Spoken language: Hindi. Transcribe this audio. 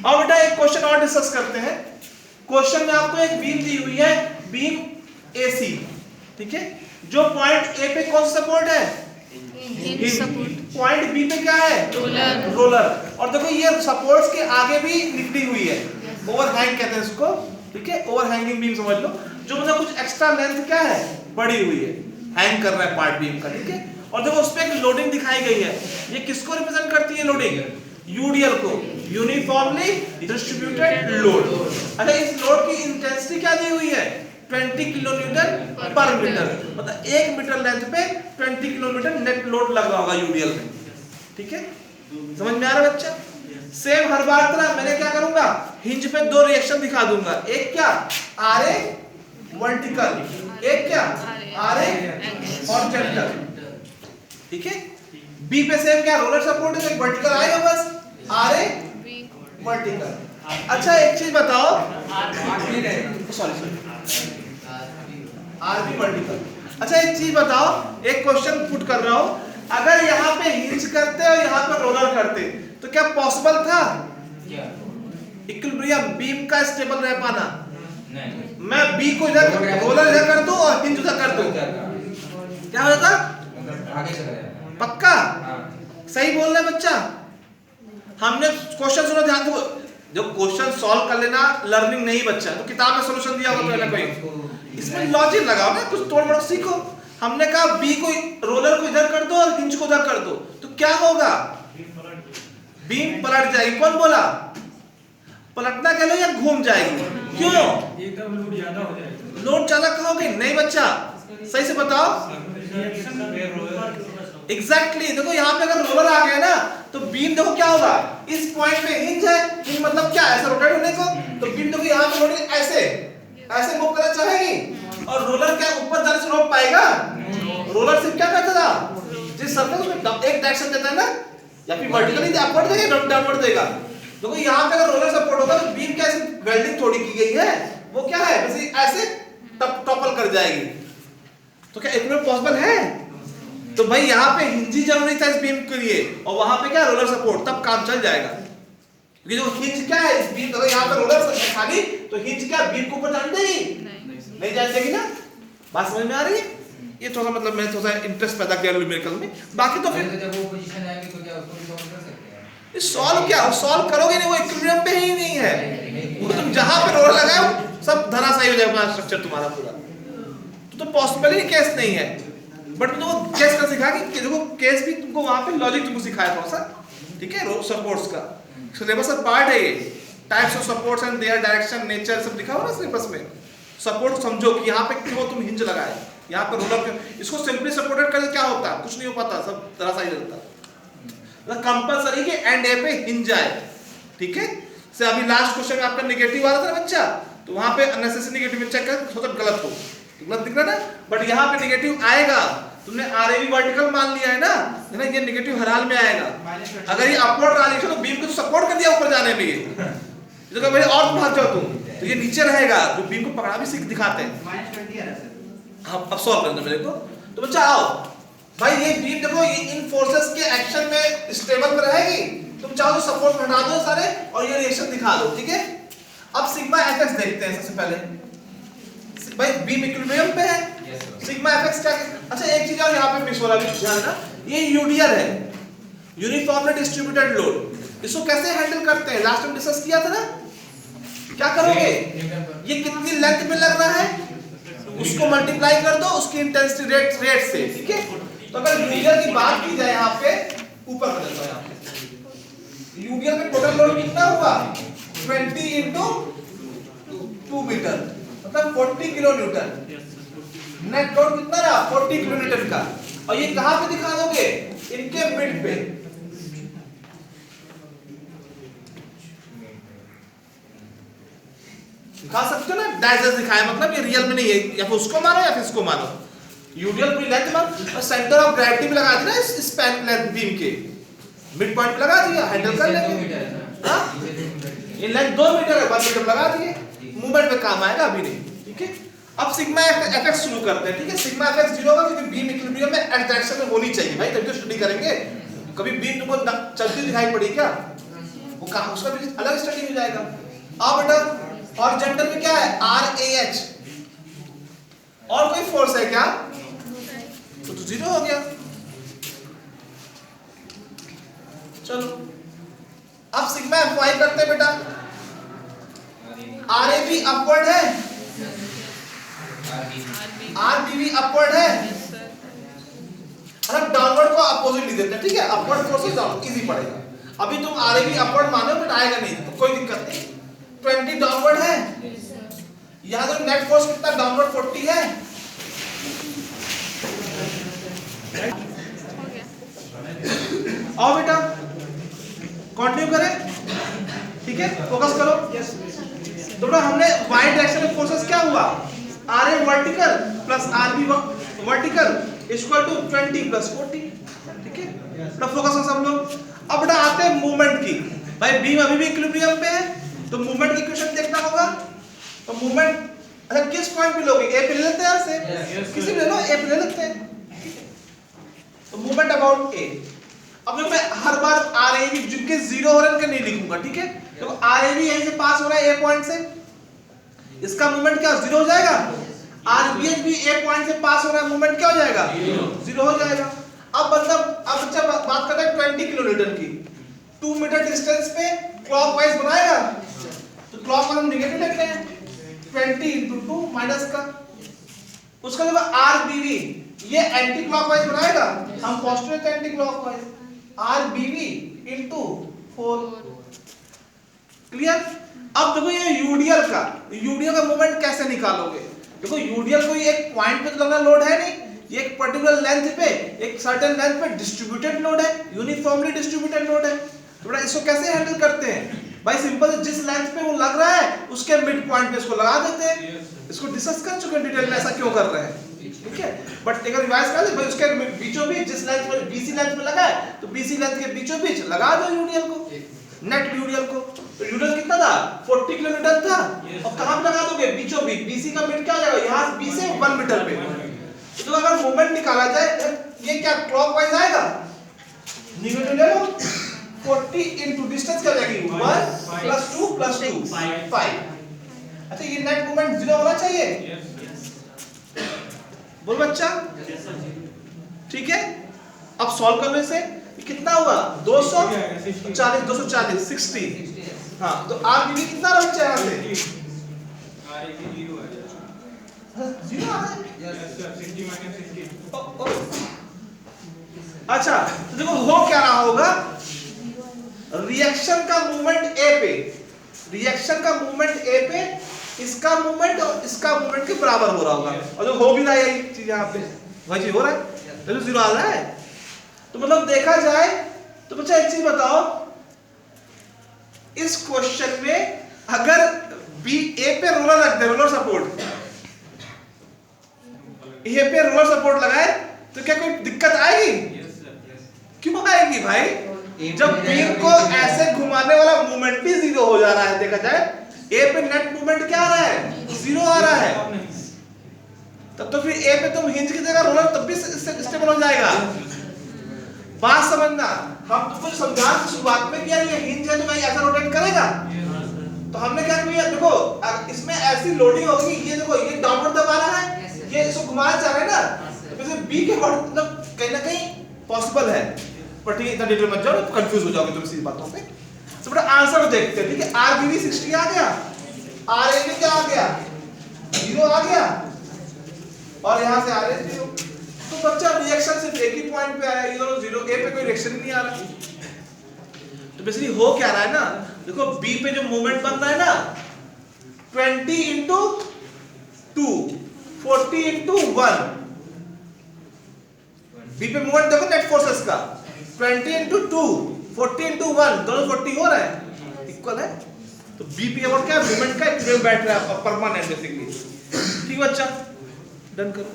और बेटा एक क्वेश्चन और डिस्कस करते हैं। क्वेश्चन में आपको एक बीम दी हुई है, बीम AC, ठीक है, जो पॉइंट ए पे कौन सा सपोर्ट है, हिंज सपोर्ट, पॉइंट बी पे क्या है, रोलर, रोलर। और देखो ये सपोर्ट्स के आगे भी निकली हुई है, ओवरहैंग कहते हैं इसको, ठीक है, ओवरहैंगिंग बीम समझ लो, जो मतलब कुछ एक्स्ट्रा लेंथ क्या है, बड़ी हुई है, हैंग कर रहा है पार्ट बीम का, ठीक है। और देखो उस पे एक लोडिंग दिखाई गई है, ये किसको रिप्रेजेंट करती है लोडिंग, यूडीएल को, यूनिफॉर्मली डिस्ट्रीब्यूटेड लोड। अच्छा इस लोड की इंटेंसिटी क्या दी हुई है, 20 किलोन्यूटन पर मीटर, मतलब 1 मीटर लेंथ पे 20 किलोमीटर नेट लोड लग रहा होगा यूडीएल में, ठीक है, समझ में आ रहा है बच्चा। सेम हर बार तरह मैंने क्या करूंगा, हिंज पे दो रिएक्शन दिखा दूंगा, एक क्या आरए वर्टिकल, एक क्या आरए हॉरिजॉन्टल, ठीक है। बी पे सेम क्या रोलर सपोर्ट है, वर्टिकल आएगा बस, आरए वर्टिकल। अच्छा एक चीज बताओ, सॉरी आरबी वर्टिकल। अच्छा एक चीज बताओ, एक क्वेश्चन पुट कर रहा हूं, अगर यहाँ पे हिंज करते और यहाँ पे रोलर करते तो क्या पॉसिबल था इक्विलिब्रियम बीम का स्टेबल रह पाना? नहीं। मैं बी को इधर रोलर इधर कर दूं और हिंज उधर कर दूं, क्या होता? आगे चला जाएगा। पक्का हाँ। सही बोल रहे बच्चा। हमने क्वेश्चन सुनो ध्यान दो, जो क्वेश्चन सॉल्व कर लेना लर्निंग नहीं बच्चा, तो किताब में सॉल्यूशन दिया होगा तो कोई, इसमें लॉजिक लगाओ ना, कुछ तोड़ मरोड़ सीखो। हमने कहा बी को रोलर को इधर कर दो और हिंज को उधर कर दो, तो क्या होगा, बीम पलट जाएगी। कौन बोला? पलटना कह लो या घूम जाएगी, क्यों? एकदम लोड ज्यादा हो जाएगा। लोड ज्यादा कहोगे नहीं बच्चा, सही से बताओ। एग्जैक्टली देखो यहाँ पे अगर रोलर आ गया ना तो बीम देखो क्या होगा, इस पॉइंट पे हिंज है, हिंज मतलब क्या ऐसे रोटेट होने को, तो बीम देखो यहाँ पे रोटेट ऐसे ऐसे मूव करना चाहेगी, और रोलर क्या ऊपर जाने से रोक पाएगा? रोलर सिर्फ क्या करता था, जिस सर्कल में एक डायरेक्शन देता है ना, या फिर वर्टिकली अपवर्ड देगा डाउनवर्ड देगा। देखो यहाँ पे अगर रोलर सपोर्ट होगा तो बीम कैसे वेल्डिंग थोड़ी की गई है, वो क्या है वैसे ऐसे टॉपल कर जाएगी, तो क्या इक्विलिब्रियम पॉसिबल है? तो भाई यहाँ पे हिंज ही जरूरी था इस बीम के लिए, और वहां पे क्या रोलर सपोर्ट, तब काम चल जाएगा। क्योंकि जो हिंज क्या है इस बीम, अगर यहाँ पे रोलर खाली तो हिंज क्या बीम को ऊपर जाने देगी? नहीं जाने देगी ना। बात समझ में आ रही है? ये थोड़ा मतलब मैंने थोड़ा इंटरेस्ट पैदा किया न्यूमेरिकल में, बाकी तो फिर जब वो पोजीशन आएगी तो क्या उसको भी सॉल्व कर सकते हैं? सॉल्व क्या सॉल्व करोगे नहीं, वो इक्विलिब्रियम पे ही नहीं है, वो तुम जहां पे रोलर लगाओ सब धराशायी हो जाएगा स्ट्रक्चर तुम्हारा पूरा, तो पॉसिबल ही केस नहीं है। बट तुमको केस का सिखा कि देखो केस भी तुमको वहां पे लॉजिक तुमको सिखाया थोड़ा सा, ठीक है, सपोर्ट्स का सिलेबस का पार्ट है ये, types of supports and their direction nature सब लिखा हुआ ना सिलेबस में। सपोर्ट समझो कि यहाँ पे क्यों तुम हिंज लगाए, यहाँ पे रोलर क्यों, इसको सिंपली सपोर्टेड करके क्या होता, कुछ नहीं हो पाता, सब धराशायी रहता। कंपलसरी के एंड ए पे हिंज आए, ठीक है। से अभी लास्ट क्वेश्चन में आपका नेगेटिव आ रहा था ना बच्चा, तो वहां पे अननेसेसरी नेगेटिव चेक कर हो सकता गलत हो, गलत दिख रहा ना, बट यहाँ पे नेगेटिव आएगा। तुमने आरएबी वर्टिकल मान लिया है ना, ये नेगेटिव हर हाल में आएगा। अगर ये अपवर्ड ट्रांजिशन तो बीम को तो सपोर्ट कर दिया ऊपर जाने में, ये तो भाई और तुम भाग जाओ तुम, तो ये नीचे रहेगा, जो बीम को पकड़ा भी सीख दिखाते हैं। हाँ अब सॉल्व करना मेरे को, तो बच्चा आओ भाई, ये बीम देखो ये इन फोर्सेस के एक्शन में स्टेबल पे रहेगी, तुम चाहो तो सपोर्ट हटा दो सारे और ये रिएक्शन दिखा दो, ठीक है। अब सिग्मा एफएक्स देखते हैं सबसे पहले, भाई बीम इक्विलिब्रियम पे है, सिग्मा एफएक्स क्या है? अच्छा एक चीज और यहाँ पे मिस हो रहा है ध्यान देना, ये यूडीएल है, यूनिफॉर्मली डिस्ट्रीब्यूटेड लोड, इसको कैसे हैंडल करते हैं लास्ट में डिस्कस किया था ना, क्या करोगे, ये कितनी लेंथ में लग रहा है उसको मल्टीप्लाई कर दो उसकी इंटेंसिटी रेट से, ठीक है। तो अगर यूडीएल की बात की जाए यहाँ पे ऊपर कर देता हूं, यहाँ पे यूडीएल में टोटल लोड कितना हुआ 20 into 2 मीटर, मतलब 40 किलो न्यूटन। नेट लोड कितना रहा 40 किलो न्यूटन का, और ये कहां पे दिखा दोगे, इनके मिड पे, दिखा सकते हो ना, डायजेस दिखाया, मतलब ये रियल में नहीं है, या फिर उसको मानो या फिर इसको मानो, यूडीएल पूरी लेंथ मान, और सेंटर ऑफ ग्रेविटी भी लगा दी ना इस स्पैन लेंथ बीम के मिड पॉइंट लगा दिया, हैंडल कर लेंगे। हां ये लेंथ 2 मीटर है, 1 मीटर लगा दिए, मूवमेंट पे काम आएगा, अभी नहीं, ठीक है। अब सिग्मा एफएक्स शुरू करते हैं, ठीक है। सिग्मा एफएक्स 0 होगा क्योंकि बीम इक्विलिब्रियम में एट डायरेक्शन में होनी चाहिए भाई, तभी तो स्टडी करेंगे। कभी बीम तुमको चलती दिखाई पड़ी क्या, वो उसका भी अलग स्टडी हो जाएगा। अब बेटा हॉरिजॉन्टल में क्या है, RAH, और कोई फोर्स है क्या, तो 0 हो गया। चलो अब सिग्मा FY करते हैं बेटा। RAB अपवर्ड है, RBB अपवर्ड है, अगर डाउनवर्ड को अपोजिट लिख देते हैं, ठीक है, अपवर्ड फोर्स डाउन इजी पड़ेगा। अभी तुम RAB अपवर्ड मानो बट आएगा नहीं तो कोई दिक्कत नहीं। 20 डाउनवर्ड है, यहां तो नेट फोर्स कितना डाउनवर्ड 40 है। हो गया। आओ बेटा कंटिन्यू करें, ठीक है, फोकस करो। तो बेटा हमने y डायरेक्शन में फोर्सेस क्या हुआ, RA vertical plus RB vertical equal to 20 plus 40, ठीक है। बेटा फोकस करो सब लोग। अब बेटा आते हैं मूवमेंट की। भाई बीम अभी भी इक्विलिब्रियम पे है तो मूवमेंट की इक्वेशन देखना होगा। तो मूवमेंट अच्छा किस पॉइंट पे लोगे, ए पे ले लेते हैं यहाँ से, किसी भी ले लो, ए पे ले लेते हैं। तो मूवमेंट अबाउट ए। अब देखो मैं हर बार RAB जिनके 0 हो रहे हैं उनके नहीं लिखूंगा, ठीक है। देखो RAB यहीं से पास हो रहा है ए पॉइंट से, इसका मूवमेंट क्या 0 हो जाएगा। RBH भी ए पॉइंट से पास हो रहा है, मूवमेंट क्या हो जाएगा 0 हो जाएगा। अब बच्चा बात करता है 20 किलोमीटर की, 2 मीटर डिस्टेंस पे क्लॉकवाइज बनाएगा, तो क्लॉकवाइज हम नेगेटिव लेते हैं, 20 × 2 माइनस का। उसका जब RBB ये एंटी क्लॉकवाइज बनाएगा, हम पॉजिटिव लेते हैं एंटी क्लॉकवाइज, RBB × 4। क्लियर। अब देखो ये यूडीएल का मूवमेंट कैसे निकालोगे। देखो यूडीएल कोई एक पॉइंट पे तो लगना लोड है नहीं, ये एक पर्टिकुलर लेंथ पे, एक सर्टेन लेंथ पे डिस्ट्रीब्यूटेड लोड है, यूनिफॉर्मली डिस्ट्रीब्यूटेड लोड है। तो बेटा इसको कैसे हैंडल करते हैं भाई, सिंपल, जिस लेंथ पे वो लग रहा है उसके मिड पॉइंट पे इसको लगा देते हैं। इसको डिस्कस कर चुके हैं डिटेल में, ऐसा क्यों कर रहे हैं, ठीक है। बट एक रिवाइज कर दे भाई, उसके बीचों बीच जिस लेंथ में BC लेंथ में लगा है तो BC लेंथ के बीचों बीच लगा दो यूडीएल को, नेट यूडीएल को। तो यूडीएल कितना था 40 किलोमीटर था, और कहां पे लगा दोगे, बीचों बीच। BC का मिड क्या हो जाएगा, यहां B से 1 मीटर पे। तो अगर मूवमेंट निकाला जाए ये क्या क्लॉकवाइज आएगा, नेगेटिव ले लो, 40 × डिस्टेंस क्या जाएगी 1 + 2 + 2 5। अच्छा ये नेट मूवमेंट 0 होना चाहिए, बोल बच्चा, ठीक है। अब सॉल्व कर लो इसे, कितना हुआ 240 240 60। हाँ तो RBB कितना रहा बच्चा यहाँ से 0 आ रहा है। अच्छा तो देखो हो क्या रहा होगा, रिएक्शन का मूवमेंट ए पे, रिएक्शन का मूवमेंट ए पे, इसका मूवमेंट और इसका मूवमेंट के बराबर हो रहा होगा। और जो हो भी रहा है यही चीज यहाँ पे वही चीज हो रहा है, तो 0 आ रहा है। तो मतलब देखा जाए तो बच्चा एक चीज बताओ, इस क्वेश्चन में अगर ए पे रोलर रख दे, रोलर सपोर्ट, ए पे रोलर सपोर्ट लगाए तो क्या कोई दिक्कत आएगी, क्यों आएगी भाई, जब बीम को ऐसे घुमाने वाला मूवमेंट भी 0 हो जा रहा है। देखा जाए ए पे नेट मूवमेंट क्या आ रहा है 0 आ रहा है, तब तो फिर ए पे तुम हिंज की जगह रोलर तब भी स्टेबल हो जाएगा। बात समझना, हम तुमको समझा शुरुआत में किया ये हिंज है तो भाई ऐसा रोटेट करेगा, तो हमने क्या किया, देखो इसमें ऐसी लोडिंग होगी, ये देखो ये डाउनवर्ड दबा रहा है, ये इसको घुमाना चाह रहे हैं ना, तो फिर बी के मतलब कहीं ना कहीं पॉसिबल है, पर ठीक है इतना डिटेल मत जाओ, कंफ्यूज हो जाओगे तुम इसी बातों पे। तो बड़ा आंसर देखते हैं, ठीक है। RBB 60 आ गया, RAB क्या आ गया 0 आ गया, और यहां से RA 0। तो बच्चा रिएक्शन सिर्फ एक ही पॉइंट पे आया, ये दोनों 0, ए पे कोई रिएक्शन ही नहीं आ रहा। तो बेसिकली हो क्या रहा है ना, देखो बी पे जो मूवमेंट बन रहा है ना 20 × 2 40 × 1, बी पे मूवमेंट देखो नेट फोर्सेस का 20 × 2 40 × 1 दोनों 40 हो रहा है, इक्वल है। तो बी पे और क्या मूवमेंट का इक्विलिब्रियम बैठ रहा है परमानेंट बेसिकली, ठीक बच्चा, डन करो।